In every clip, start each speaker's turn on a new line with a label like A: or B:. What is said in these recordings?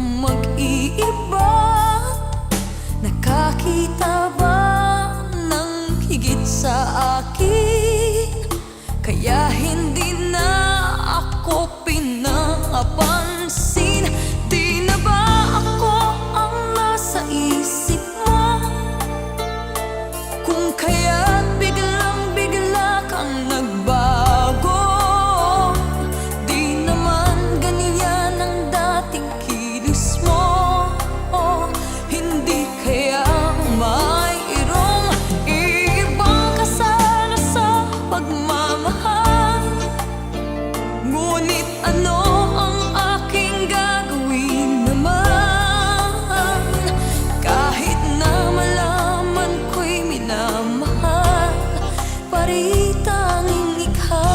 A: mag-iiba. Nakakita ba ng higit sa akin? Kaya hindi na ako pinapansin. Di na ba ako ang nasa isip mo? Kung kaya't biglang-bigla kang nagbago. Di naman ganyan ang dating kilos mo. Hindi kaya mayroong ibang kasala sa pagmamahal? Ngunit ano ang aking gagawin naman? Kahit na malaman ko'y minamahal pa rin tanging ikaw.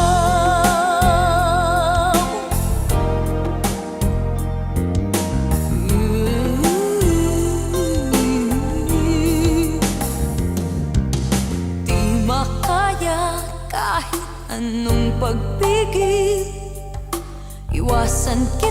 A: Di makaya kahit anong pagpigil, iwasan kita.